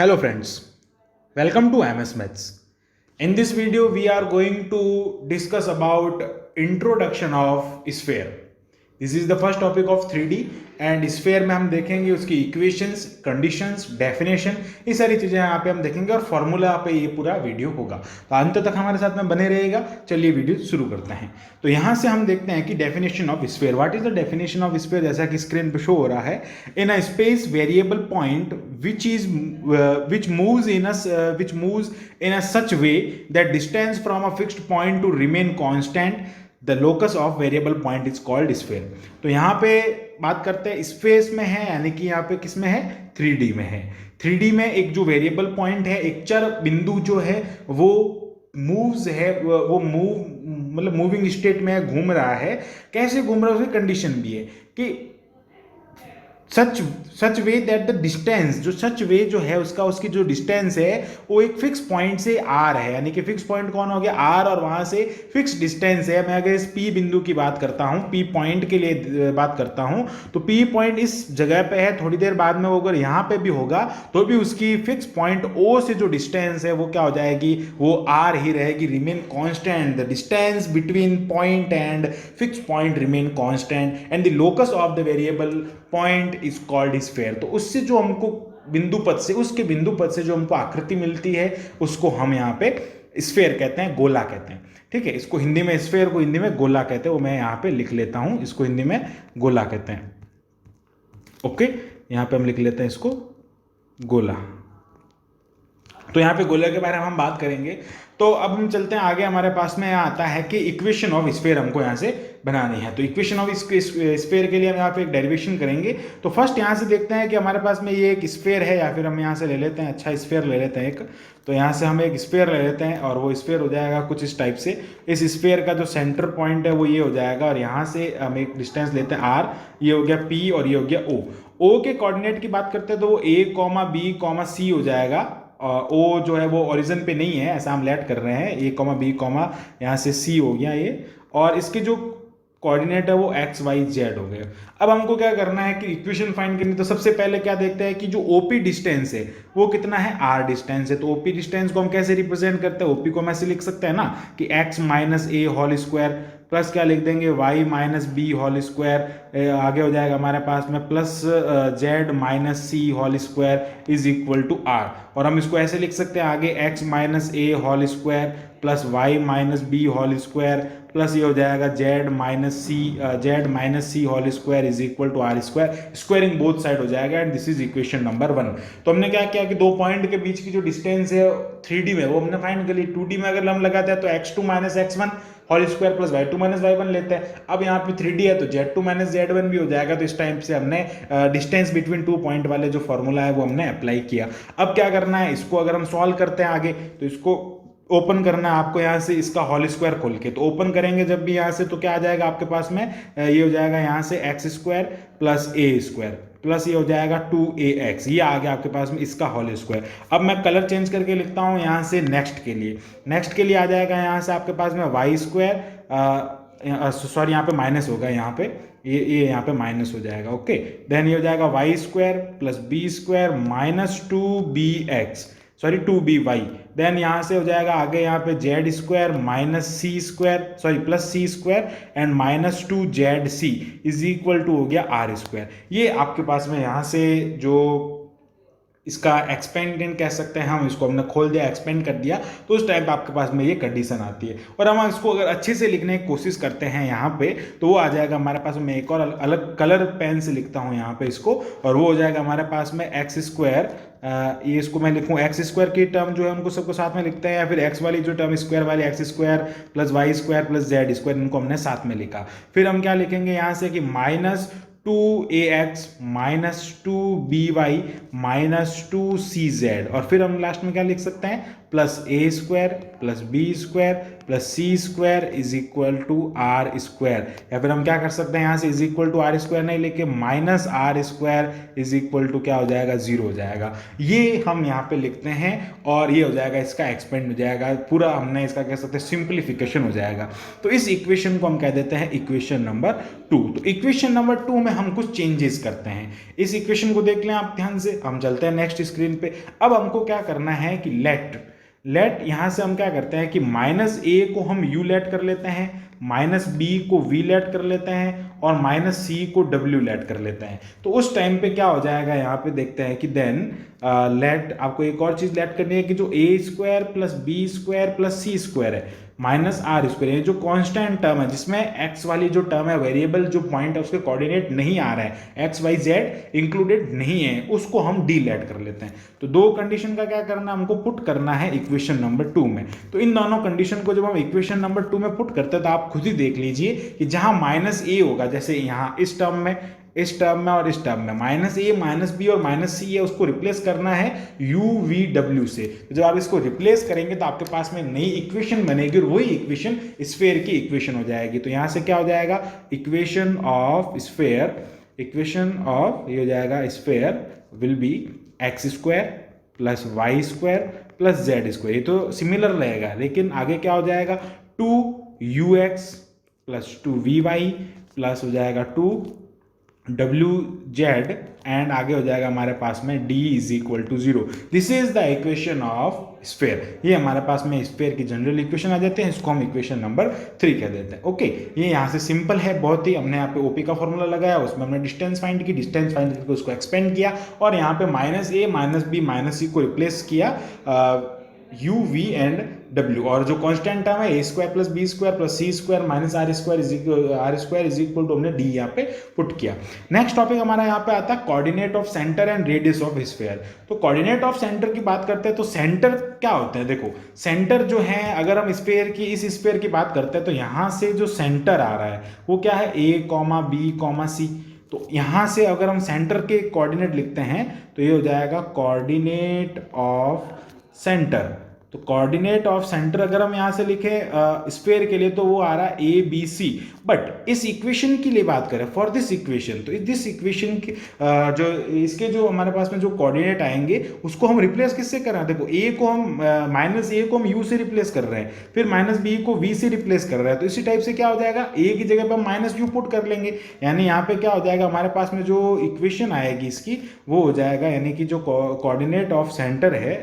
Hello friends, welcome to MS Maths. In this video we are going to discuss about introduction of sphere. This is the first topic of 3D and sphere में हम देखेंगे उसकी equations, conditions, definition, ये सारी चीज़ें यहाँ पे हम देखेंगे और फॉर्मूला पे ये पूरा वीडियो होगा। तो अंत तक हमारे साथ में बने रहेगा। चलिए वीडियो शुरू करते हैं। तो यहाँ से हम देखते हैं कि definition of sphere, what is the definition of sphere. जैसा कि स्क्रीन पे शो हो रहा है, in a space variable point which moves in a such way that distance from a fixed point to remain constant, the locus of variable point is called sphere। तो यहाँ पे बात करते हैं स्पेस में है, यानी कि यहाँ पे किस में है, 3D में है। 3D में एक जो वेरिएबल पॉइंट है, एक चर बिंदु जो है वो मूव्स है, वो मतलब मूविंग स्टेट में घूम रहा है। कैसे घूम रहा है उसकी कंडीशन भी है कि सच वे दैट द डिस्टेंस, जो सच वे जो है उसकी जो डिस्टेंस है वो एक फिक्स पॉइंट से आर है, यानी कि फिक्स पॉइंट कौन हो गया, आर, और वहां से फिक्स डिस्टेंस है। मैं अगर इस पी बिंदु की बात करता हूं, पी पॉइंट के लिए बात करता हूं, तो पी पॉइंट इस जगह पे है, थोड़ी देर बाद में वो अगर यहाँ पे भी होगा तो भी उसकी फिक्स पॉइंट ओ से जो डिस्टेंस है वो क्या हो जाएगी, वो आर ही रहेगी, remain constant. The distance between point and fix point remain constant and the locus of the variable point is called sphere. तो उससे जो हमको बिंदु पद से, उसके बिंदु पद से जो हमको आकृति मिलती है उसको हम यहाँ पे स्फेयर कहते हैं, गोला कहते हैं। ठीक है, इसको हिंदी में, स्फेयर को हिंदी में गोला कहते हैं। वो मैं यहाँ पे लिख लेता हूं, इसको हिंदी में गोला कहते हैं। ओके, यहाँ पे हम लिख लेते हैं इसको गोला। तो यहाँ पे गोले के बारे में हम बात करेंगे। तो अब हम चलते हैं आगे। हमारे पास में यहाँ आता है कि इक्वेशन ऑफ स्फेयर हमको यहाँ से बनानी है। तो इक्वेशन ऑफ स्फेयर के लिए हम यहाँ पे एक डेरिवेशन करेंगे। तो फर्स्ट यहाँ से देखते हैं कि हमारे पास में ये एक स्फेयर है, या फिर हम यहाँ से ले लेते हैं, अच्छा स्फेयर ले लेते हैं एक। तो यहाँ से हम एक स्फेयर ले लेते हैं और वो स्फेयर हो जाएगा कुछ इस टाइप से। इस स्फेयर का जो सेंटर पॉइंट है वो ये हो जाएगा, और यहाँ से हम एक डिस्टेंस लेते हैं आर, ये हो गया पी और ये हो गया ओ। ओ के कोऑर्डिनेट की बात करते हैं तो वो ए कॉमा बी कॉमा सी हो जाएगा। ओ जो है वो ओरिजिन पे नहीं है, ऐसा हम लेट कर रहे हैं, ए कॉमा बी कॉमा यहाँ से सी हो गया ये, और इसके जो कोऑर्डिनेट है वो एक्स वाई जेड हो गए। अब हमको क्या करना है कि इक्वेशन फाइंड करनी। तो सबसे पहले क्या देखते हैं कि जो ओपी डिस्टेंस है वो कितना है, आर डिस्टेंस है। तो ओपी डिस्टेंस को हम कैसे रिप्रेजेंट करते हैं, ओपी को हम ऐसे लिख सकते हैं ना कि x minus a whole square plus क्या लिख देंगे, y minus b whole square, आगे हो जाएगा हमारे पास में plus z minus c whole square is equal to r. और हम इसको ऐसे लिख सकते हैं आगे, x minus a whole square plus y minus b whole square plus ये हो जाएगा z minus c whole square is equal to r square, squaring both side हो जाएगा। And this is equation number 1। तो हमने क्या किया कि दो पॉइंट के बीच की जो डिस्टेंस है 3D में वो हमने फाइंड कर ली। 2D में अगर हम लगाते हैं तो x2 minus x1 whole square plus y2 minus y1 लेते हैं। अब यहाँ पे 3D है तो z2 माइनस z1 भी हो जाएगा। तो इस टाइम से हमने डिस्टेंस बिटवीन 2 पॉइंट वाले जो फॉर्मूला है वो हमने अप्लाई किया। अब क्या करना है, इसको अगर हम सॉल्व करते हैं आगे, तो इसको ओपन करना है आपको यहाँ से इसका होल स्क्वायर खोल के। तो ओपन करेंगे जब भी यहाँ से तो क्या आ जाएगा आपके पास में, ये हो जाएगा यहाँ से x square plus a square plus ये हो जाएगा 2ax, ये आ गया आपके पास में इसका होल स्क्वायर। अब मैं कलर चेंज करके लिखता हूँ यहाँ से नेक्स्ट के लिए आ जाएगा यहाँ से आपके पास में वाई स्क्वायर, सॉरी यहाँ पे माइनस होगा, यहाँ पे ये यहाँ पे माइनस हो जाएगा। ओके, देन ये हो जाएगा y square plus b square minus 2by। Then यहाँ से हो जाएगा आगे यहाँ पे z square minus c square, sorry plus c square and minus 2zc is equal to हो गया आर स्क्वायर। ये आपके पास में यहाँ से जो इसका एक्सपेंडेंट कह सकते हैं हम, इसको हमने खोल दिया, एक्सपेंड कर दिया, तो उस टाइम पे आपके पास में ये कंडीशन आती है। और हम इसको अगर अच्छे से लिखने की कोशिश करते हैं यहाँ पे तो वो आ जाएगा हमारे पास में, एक और अलग कलर पेन से लिखता हूँ यहाँ पे इसको, और वो हो जाएगा हमारे पास में एक्स स्क्वायर, ये इसको मैं लिखूँ एक्स स्क्वायर की टर्म जो है उनको सबको साथ में लिखते हैं, या फिर एक्स वाली जो टर्म स्क्वायर वाली x square plus y square plus z square, इनको हमने साथ में लिखा। फिर हम क्या लिखेंगे यहाँ से कि minus 2ax minus 2by minus 2cz, और फिर हम लास्ट में क्या लिख सकते हैं, plus a square plus b square plus c square is equal to r square, या फिर हम क्या कर सकते हैं यहाँ से is equal to r square नहीं लेके minus r square is equal to क्या हो जाएगा, 0 हो जाएगा। ये हम यहाँ पे लिखते हैं और ये हो जाएगा, इसका एक्सपेंड हो जाएगा पूरा, हमने इसका कह सकते हैं सिंप्लीफिकेशन हो जाएगा। तो इस इक्वेशन को हम कह देते हैं इक्वेशन नंबर 2। तो इक्वेशन नंबर 2 में हम कुछ चेंजेस करते हैं। इस इक्वेशन को देख लें आप ध्यान से। हम चलते हैं नेक्स्ट स्क्रीन पे। अब हमको क्या करना है कि लेट यहां से हम क्या करते हैं कि माइनस ए को हम यू लेट कर लेते हैं, माइनस बी को वी लेट कर लेते हैं और माइनस सी को डब्ल्यू लेट कर लेते हैं। तो उस टाइम पे क्या हो जाएगा, यहाँ पे देखते हैं कि देन लेट, आपको एक और चीज लेट करनी है कि जो a square plus b square plus c square है माइनस आर स्क्वायर, ये जो कांस्टेंट टर्म है जिसमें एक्स वाली जो टर्म है, वेरिएबल जो पॉइंट है उसके कोऑर्डिनेट नहीं आ रहा है, एक्स वाई जेड इंक्लूडेड नहीं है, उसको हम डी लेट कर लेते हैं। तो दो कंडीशन का क्या करना है, हमको पुट करना है इक्वेशन नंबर 2 में। तो इन दोनों कंडीशन को जब हम इक्वेशन नंबर 2 में पुट करते हैं तो आप खुद ही देख लीजिए कि जहां माइनस ए होगा, जैसे यहाँ इस टर्म में और इस टर्म में माइनस ए माइनस बी और माइनस सी है, उसको रिप्लेस करना है यू वी डब्ल्यू से। तो जब आप इसको रिप्लेस करेंगे तो आपके पास में नई इक्वेशन बनेगी और वही इक्वेशन स्फेयर की इक्वेशन हो जाएगी। तो यहां से क्या हो जाएगा, इक्वेशन ऑफ स्फेयर, ये हो जाएगा sphere will be x square plus y square plus z square. ये तो सिमिलर रहेगा, लेकिन आगे क्या हो जाएगा, 2ux प्लस 2vy प्लस हो जाएगा 2wz एंड आगे हो जाएगा हमारे पास में d is equal to 0। This is the equation of sphere. ये हमारे पास में स्फेयर की जनरल इक्वेशन आ जाते हैं, इसको हम इक्वेशन नंबर 3 कह देते हैं। ओके, ये यहाँ से सिंपल है बहुत ही। हमने यहाँ पे ओपी का फॉर्मूला लगाया, उसमें हमने डिस्टेंस फाइंड की, डिस्टेंस फाइंड करके उसको एक्सपेंड किया और यहाँ पे माइनस ए माइनस बी माइनस सी को रिप्लेस किया u v एंड w, और जो कांस्टेंट टर्म है a square plus b square plus c square minus r square is equal to हमने डी यहाँ पे पुट किया। नेक्स्ट टॉपिक हमारा यहाँ पे आता है coordinate of centre and radius of sphere. तो कोऑर्डिनेट ऑफ सेंटर की बात करते हैं तो सेंटर क्या होता है, देखो सेंटर जो है, अगर हम स्फीयर की, इस स्फीयर की बात करते हैं तो यहाँ से जो सेंटर आ रहा है वो क्या है, ए कॉमा बी कॉमा सी। तो यहां से अगर हम सेंटर के कोऑर्डिनेट लिखते हैं तो ये हो जाएगा कोऑर्डिनेट ऑफ सेंटर। तो कोऑर्डिनेट ऑफ सेंटर अगर हम यहां से लिखें स्फीयर के लिए तो वो आ रहा है ए बी सी। बट इस इक्वेशन के लिए बात करें, फॉर दिस इक्वेशन, तो दिस इक्वेशन की जो इसके जो हमारे पास में जो कोऑर्डिनेट आएंगे उसको हम रिप्लेस किससे कर रहे हैं, देखो ए को हम माइनस ए को हम यू से रिप्लेस कर रहे हैं, फिर माइनस बी को वी से रिप्लेस कर रहे हैं। तो इसी टाइप से क्या हो जाएगा, ए की जगह पर हम माइनस यू पुट कर लेंगे, यानी यहाँ पे क्या हो जाएगा, हमारे पास में जो इक्वेशन आएगी इसकी वो हो जाएगा, यानी कि जो कोऑर्डिनेट ऑफ सेंटर है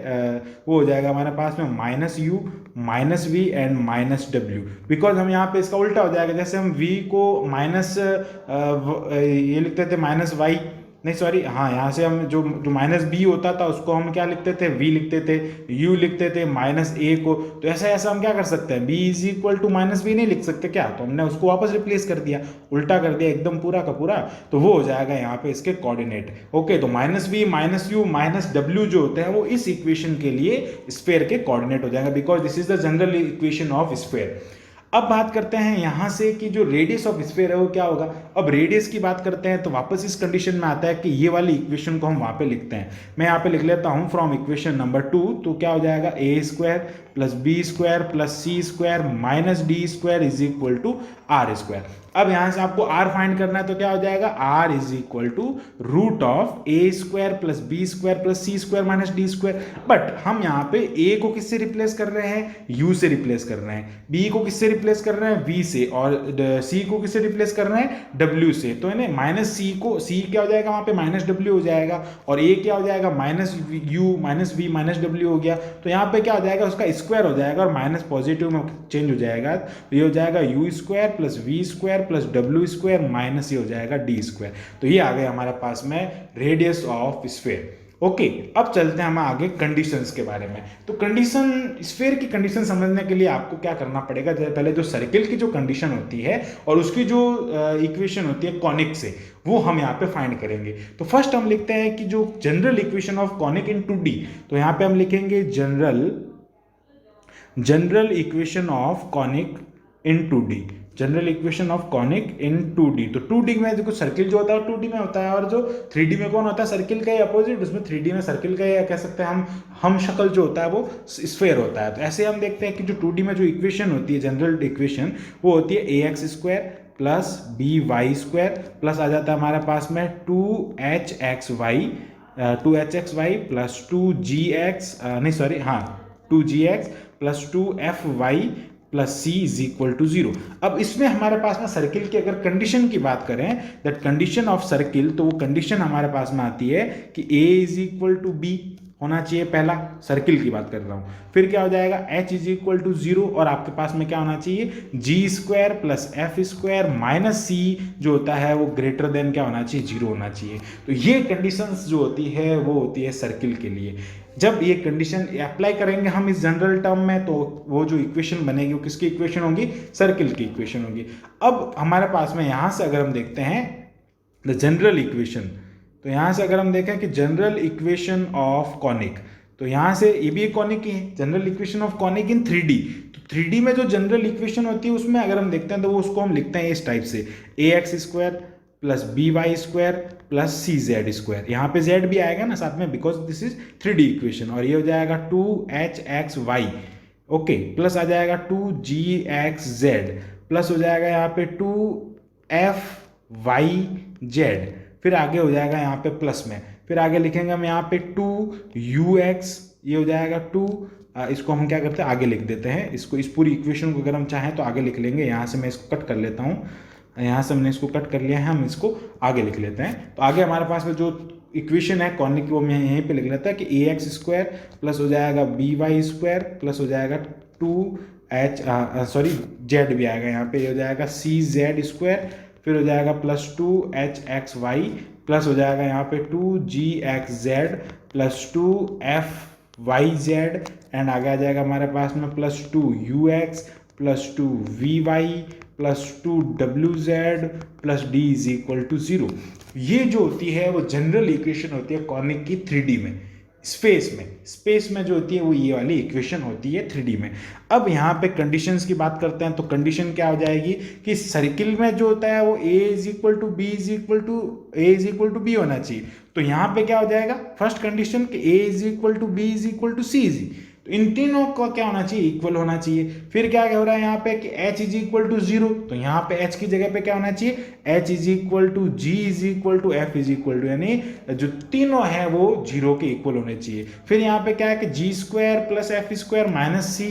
वो हो जाएगा हमारे पास में minus u minus v and minus डब्ल्यू। बिकॉज हम यहाँ पे इसका उल्टा हो जाएगा, जैसे हम v को माइनस ये लिखते थे माइनस वाई, नहीं सॉरी, हाँ यहाँ से हम जो माइनस बी होता था उसको हम क्या लिखते थे, v लिखते थे, u लिखते थे माइनस a को। तो ऐसा हम क्या कर सकते हैं, b is equal to minus v नहीं लिख सकते क्या, तो हमने उसको वापस रिप्लेस कर दिया, उल्टा कर दिया एकदम पूरा का पूरा। तो वो हो जाएगा यहाँ पे इसके कोऑर्डिनेट। ओके, तो minus v minus u minus डब्ल्यू जो होते हैं वो इस इक्वेशन के लिए स्फीयर के कोऑर्डिनेट हो जाएंगे, because this is the general equation of sphere. अब बात करते हैं यहां से कि जो रेडियस ऑफ स्फीयर है वो क्या होगा। अब रेडियस की बात करते हैं तो वापस इस कंडीशन में आता है कि ये वाली इक्वेशन को हम वहां पे लिखते हैं। मैं यहाँ पे लिख लेता हूं फ्रॉम इक्वेशन नंबर 2। तो क्या हो जाएगा, a square plus b square plus c square minus d square is equal to r square. अब यहां से आपको r फाइंड करना है तो क्या हो जाएगा, r is equal to root of a square plus b square plus c square minus d square. But हम यहाँ पे a को किससे रिप्लेस कर रहे हैं, u से रिप्लेस कर रहे हैं, b को किससे रिप्लेस कर रहे हैं, v से, और c को किससे रिप्लेस कर रहे हैं, w से। तो है माइनस c को, c क्या हो जाएगा वहां पे माइनस w हो जाएगा, और a क्या हो जाएगा minus u minus v minus w हो गया। तो यहाँ पे क्या हो जाएगा, उसका स्क्वायर हो जाएगा और माइनस पॉजिटिव में चेंज हो जाएगा। तो ये हो जाएगा u square plus v square plus W square minus ये हो जाएगा डी स्क्वायर। तो ये आ गया हमारे पास में रेडियस ऑफ स्फीयर। ओके, अब चलते हैं हम आगे कंडीशंस के बारे में। तो कंडीशन, स्फीयर की कंडीशन समझने के लिए आपको क्या करना पड़ेगा, पहले जो सर्किल की जो कंडीशन होती है और उसकी जो इक्वेशन होती है कॉनिक से, वो हम यहाँ पे फाइंड करेंगे। तो फर्स्ट हम लिखते हैं कि जो general equation of conic in 2D, तो यहाँ पे हम लिखेंगे general equation of conic in 2D। General equation of conic in 2D। तो 2D में देखो सर्किल जो होता है 2D में होता है, और जो 3D में कौन होता है, सर्किल का ही अपोजिट। उसमें 3D में सर्किल का ही कह सकते हैं हम शक्ल जो होता है वो स्फेयर होता है। तो ऐसे हम देखते हैं कि जो 2D में जो इक्वेशन होती है, जनरल इक्वेशन, वो होती है ax² प्लस by² प्लस आ जाता है हमारे पास में 2hxy plus 2gx plus 2fy plus c is equal to 0। अब इसमें हमारे पास में सर्किल की अगर कंडीशन की बात करें, दैट कंडीशन ऑफ सर्किल, तो वो कंडीशन हमारे पास में आती है कि a is equal to b होना चाहिए, पहला सर्किल की बात कर रहा हूँ। फिर क्या हो जाएगा, h इज इक्वल टू 0, और आपके पास में क्या होना चाहिए, g² plus f² minus c जो होता है वो ग्रेटर देन क्या होना चाहिए, 0 होना चाहिए। तो ये कंडीशंस जो होती है वो होती है सर्किल के लिए। जब ये कंडीशन अप्लाई करेंगे हम इस जनरल टर्म में, तो वो जो इक्वेशन बनेगी वो किसकी इक्वेशन होगी, सर्किल की इक्वेशन होगी। अब हमारे पास में यहाँ से अगर हम देखते हैं द जनरल इक्वेशन, तो यहाँ से अगर हम देखें कि जनरल इक्वेशन ऑफ कॉनिक, तो यहाँ से ये भी एक कॉनिक ही है, general equation of conic in 3D। तो 3D में जो जनरल इक्वेशन होती है उसमें अगर हम देखते हैं तो वो उसको हम लिखते हैं इस टाइप से, ax² plus by² plus cz²। यहाँ पे z भी आएगा ना साथ में, because this is 3D equation. और ये हो जाएगा 2hxy, ओके, प्लस आ जाएगा 2gxz प्लस हो जाएगा यहाँ पे 2fyz, फिर आगे हो जाएगा यहाँ पे प्लस में, फिर आगे लिखेंगे हम यहाँ पे 2ux, ये हो जाएगा 2, इसको हम क्या करते हैं आगे लिख देते हैं, इसको इस पूरी इक्वेशन को अगर हम चाहें तो आगे लिख लेंगे। यहाँ से मैं इसको कट कर लेता हूँ, यहाँ से हमने इसको कट कर लिया है, हम इसको आगे लिख लेते हैं। तो आगे हमारे पास में जो इक्वेशन है कॉनिक की वो मैं यहीं पे लिख लेता है कि ax² प्लस हो जाएगा by² प्लस हो जाएगा z भी आएगा यहाँ पे, ये हो जाएगा cz², फिर हो जाएगा प्लस 2hxy प्लस हो जाएगा यहाँ पे 2gxz प्लस 2fyz, एंड आगे आ जाएगा हमारे पास में plus 2ux plus 2vy plus 2wz plus d is equal to 0। ये जो होती है वो जनरल इक्वेशन होती है कॉनिक की 3D में। स्पेस में जो होती है वो ये वाली इक्वेशन होती है 3D में। अब यहाँ पे कंडीशंस की बात करते हैं, तो कंडीशन क्या हो जाएगी कि सर्किल में जो होता है वो a is equal to b होना चाहिए। तो यहाँ पे क्या हो जाएगा, फर्स्ट कंडीशन कि a is equal to b is equal to c, तो इन तीनों का क्या होना चाहिए, इक्वल होना चाहिए। फिर क्या हो रहा है यहाँ पे कि h इज इक्वल टू 0, तो यहाँ पे h की जगह पे क्या होना चाहिए, h is equal to g is equal to f is equal to, यानी जो तीनों है वो 0 के इक्वल होने चाहिए। फिर यहाँ पे क्या है कि g² plus f² minus c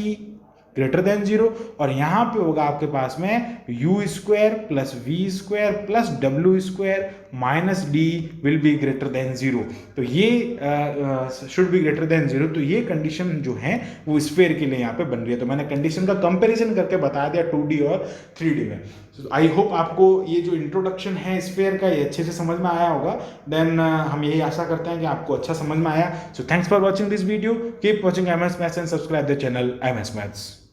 greater than 0, और यहाँ पे होगा आपके पास में u² plus v² plus w² minus d will be greater than 0। तो ये शुड बी ग्रेटर देन 0। तो ये कंडीशन जो है वो स्फेयर के लिए यहाँ पे बन रही है। तो मैंने कंडीशन का कंपैरिजन करके बता दिया 2D और 3D में। आई होप आपको ये जो इंट्रोडक्शन है स्फेयर का ये अच्छे से समझ में आया होगा। देन हम यही आशा करते हैं कि आपको अच्छा समझ में आया। So thanks for watching this video, keep watching MS Maths and subscribe the channel MS Maths।